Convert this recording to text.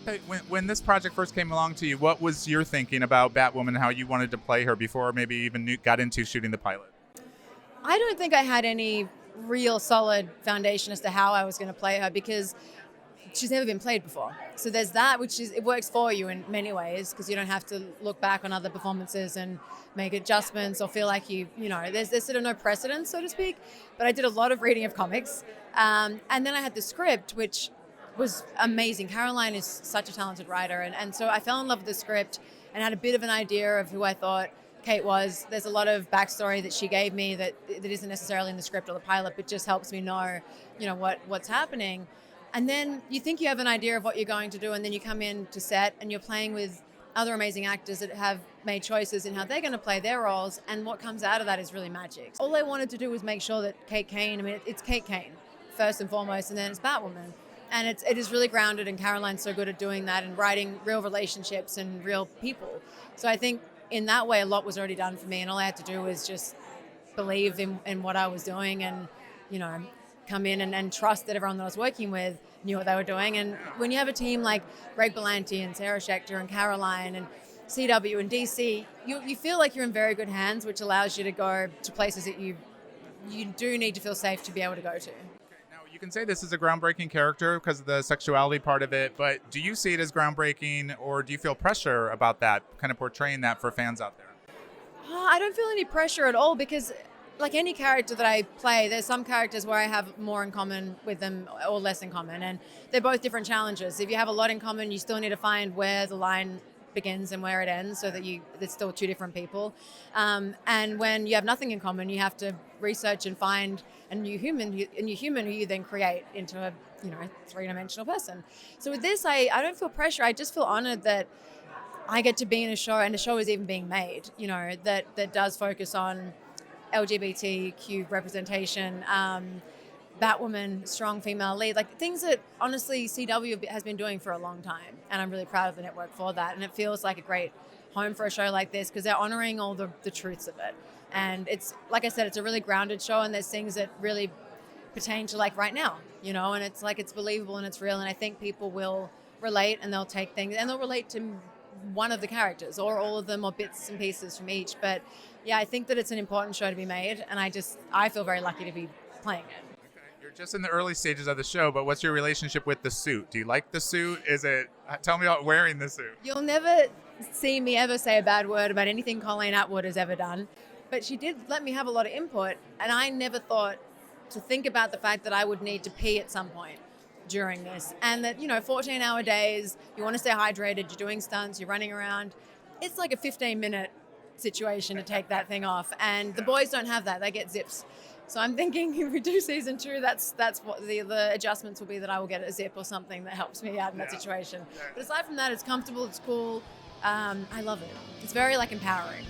Okay, when this project first came along to you, what was your thinking about Batwoman and how you wanted to play her before maybe even got into shooting the pilot? I don't think I had any real solid foundation as to how I was going to play her because she's never been played before. So there's that, which is, it works for you in many ways because you don't have to look back on other performances and make adjustments or feel like there's sort of no precedent, so to speak. But I did a lot of reading of comics. And then I had the script, which was amazing. Caroline is such a talented writer. And so I fell in love with the script and had a bit of an idea of who I thought Kate was. There's a lot of backstory that she gave me that isn't necessarily in the script or the pilot, but just helps me know, what's happening. And then you think you have an idea of what you're going to do, and then you come in to set and you're playing with other amazing actors that have made choices in how they're going to play their roles, and what comes out of that is really magic. All I wanted to do was make sure that Kate Kane, it's Kate Kane first and foremost, and then it's Batwoman. And it is really grounded, and Caroline's so good at doing that and writing real relationships and real people. So I think in that way, a lot was already done for me, and all I had to do was just believe in what I was doing and, come in and trust that everyone that I was working with knew what they were doing. And when you have a team like Greg Berlanti and Sarah Schechter and Caroline and CW and DC, you feel like you're in very good hands, which allows you to go to places that you do need to feel safe to be able to go to. Now, you can say this is a groundbreaking character because of the sexuality part of it, but do you see it as groundbreaking, or do you feel pressure about that, kind of portraying that for fans out there? I don't feel any pressure at all because like any character that I play, there's some characters where I have more in common with them or less in common, and they're both different challenges. If you have a lot in common, you still need to find where the line begins and where it ends so that there's still two different people. And when you have nothing in common, you have to research and find a new human who you then create into a three-dimensional person. So with this, I don't feel pressure. I just feel honored that I get to be in a show, and the show is even being made, that does focus on LGBTQ representation, Batwoman, strong female lead, like things that honestly CW has been doing for a long time. And I'm really proud of the network for that. And it feels like a great home for a show like this because they're honoring all the truths of it. And it's, like I said, it's a really grounded show, and there's things that really pertain to like right now, and it's like it's believable and it's real. And I think people will relate, and they'll take things and they'll relate to one of the characters or all of them or bits and pieces from each. But yeah, I think that it's an important show to be made, and I feel very lucky to be playing it. Okay. You're just in the early stages of the show, but what's your relationship with the suit? Do you like the suit? Tell me about wearing the suit. You'll never see me ever say a bad word about anything Colleen Atwood has ever done, but she did let me have a lot of input, and I never thought to think about the fact that I would need to pee at some point during this, and that 14-hour days, you want to stay hydrated, you're doing stunts, you're running around. It's like a 15-minute situation to take that thing off, and the boys don't have that. They get zips. So I'm thinking if we do season 2, that's what the adjustments will be, that I will get a zip or something that helps me out in that situation. But aside from that, it's comfortable, it's cool. I love it. It's very empowering.